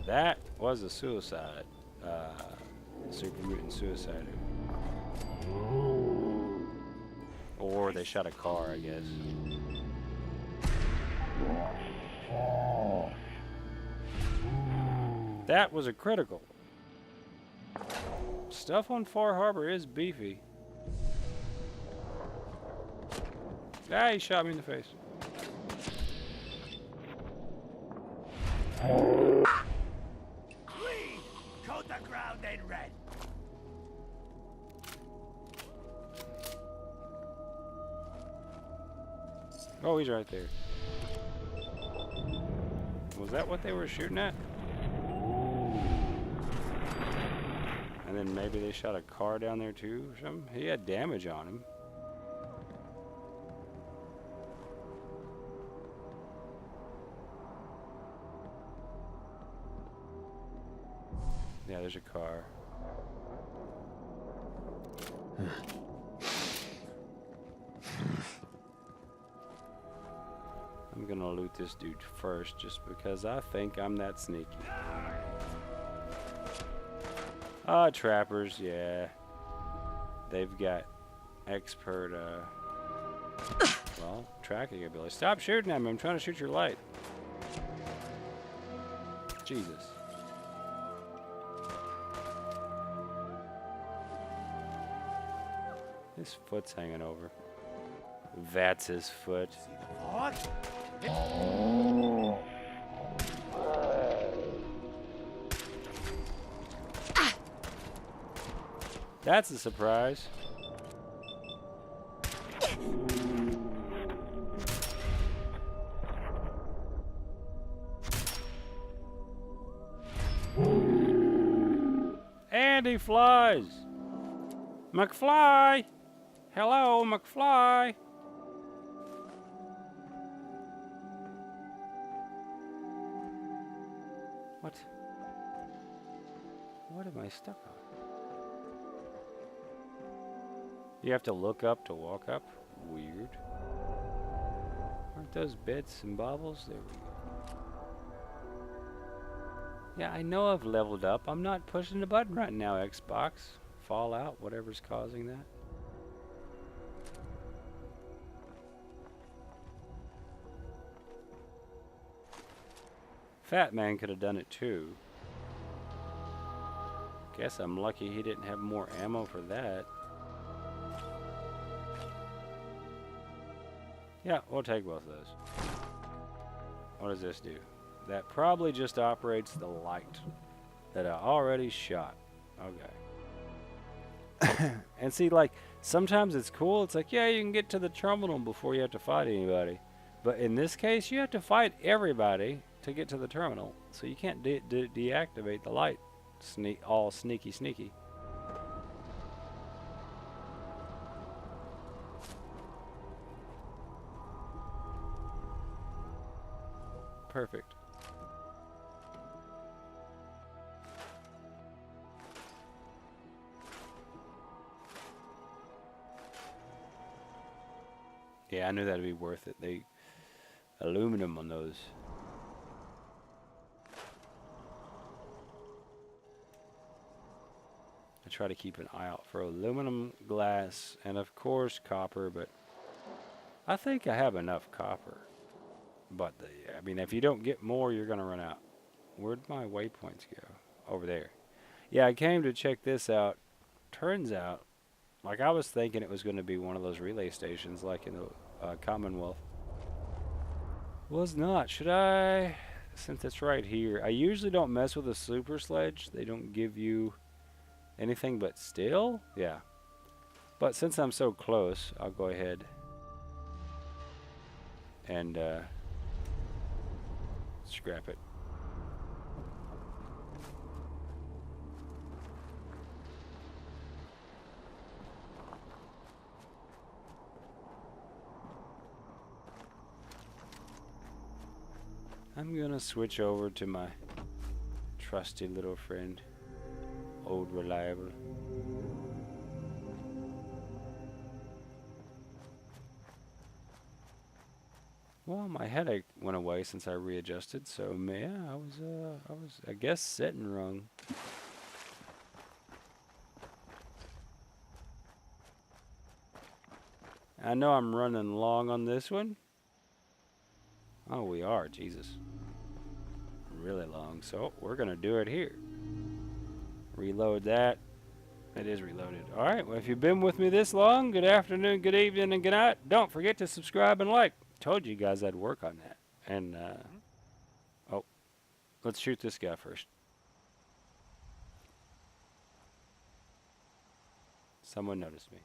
That was a suicide. Super mutant suicide. Or they shot a car, I guess. That was a critical. Stuff on Far Harbor is beefy. Ah, he shot me in the face. Leave! Coat the ground in red. Oh, he's right there. Was that what they were shooting at? And then maybe they shot a car down there too or something? He had damage on him. Yeah, there's a car. I'm gonna loot this dude first just because I think I'm that sneaky. Ah, trappers, yeah. They've got expert, well, tracking ability. Stop shooting at me, I'm trying to shoot your light. Jesus. His foot's hanging over. That's his foot. What? That's a surprise. And he flies. McFly! Hello, McFly! What? What am I stuck on? You have to look up to walk up? Weird. Aren't those bits and bobbles? There we go. Yeah, I know I've leveled up. I'm not pushing the button right now, Xbox. Fallout, whatever's causing that. Fat Man could have done it too. Guess I'm lucky he didn't have more ammo for that. Yeah, we'll take both of those. What does this do? That probably just operates the light that I already shot. Okay. And see, like, sometimes it's cool. It's like, yeah, you can get to the terminal before you have to fight anybody. But in this case, you have to fight everybody to get to the terminal. So you can't deactivate the light. All sneaky. Perfect. Yeah, I knew that'd be worth it. They aluminum on those. I try to keep an eye out for aluminum, glass, and of course copper, but I think I have enough copper. But, I mean, if you don't get more, you're going to run out. Where'd my waypoints go? Over there. Yeah, I came to check this out. Turns out, like I was thinking it was going to be one of those relay stations like in the Commonwealth. Was not. Should I? Since it's right here. I usually don't mess with a super sledge. They don't give you anything but steel. Yeah. But since I'm so close, I'll go ahead and scrap it. I'm gonna switch over to my trusty little friend, Old Reliable. Well, my headache went away since I readjusted, so yeah, I was I guess sitting wrong. I know I'm running long on this one. Oh, we are, Jesus. Really long, so we're gonna do it here. Reload that. It is reloaded. Alright, well if you've been with me this long, good afternoon, good evening, and good night. Don't forget to subscribe and like. Told you guys I'd work on that. And, oh, let's shoot this guy first. Someone noticed me.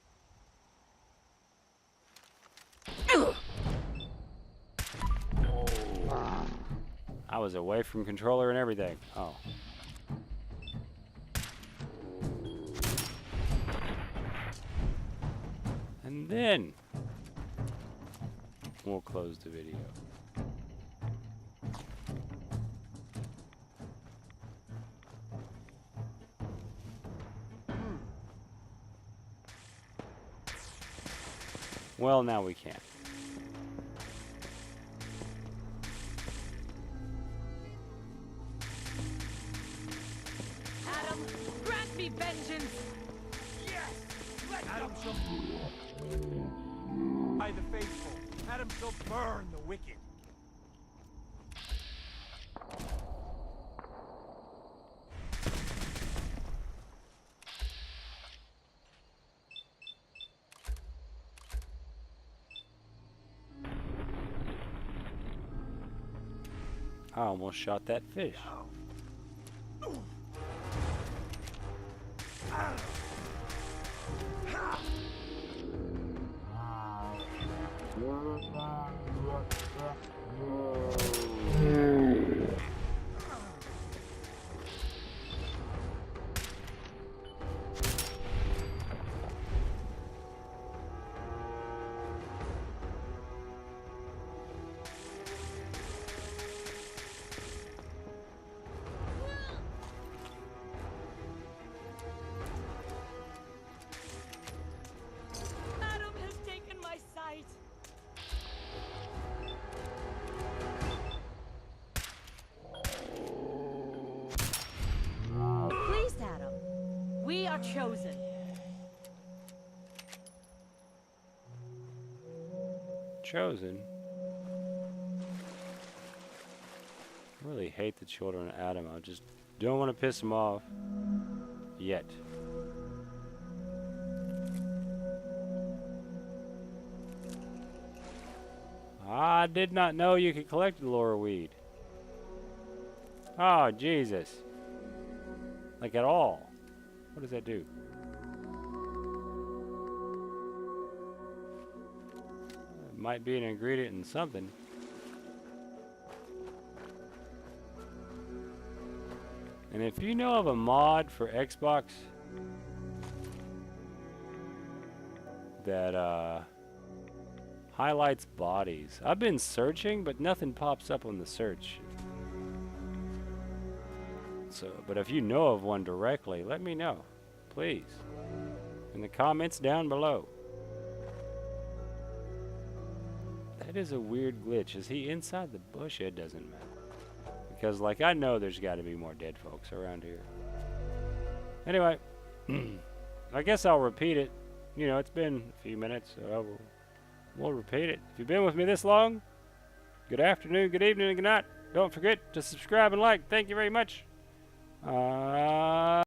I was away from controller and everything. Oh. And then we'll close the video. Well, now we can't. Adam, grant me vengeance! Yes! Let Adam shall by the faithful. Adam shall burn the wicked. I almost shot that fish. Adam has taken my sight! Please, Adam. We are chosen. Chosen? I really hate the children of Adam. I just don't want to piss them off. Yet. I did not know you could collect the laurel weed. Oh, Jesus. Like at all. What does that do? It might be an ingredient in something. And if you know of a mod for Xbox that highlights bodies. I've been searching, but nothing pops up on the search. So, but if you know of one directly, let me know, please, in the comments down below. That is a weird glitch. Is he inside the bush? It doesn't matter. Because, like, I know there's got to be more dead folks around here. Anyway, I guess I'll repeat it. You know, it's been a few minutes, so we'll repeat it. If you've been with me this long, good afternoon, good evening, and good night. Don't forget to subscribe and like. Thank you very much.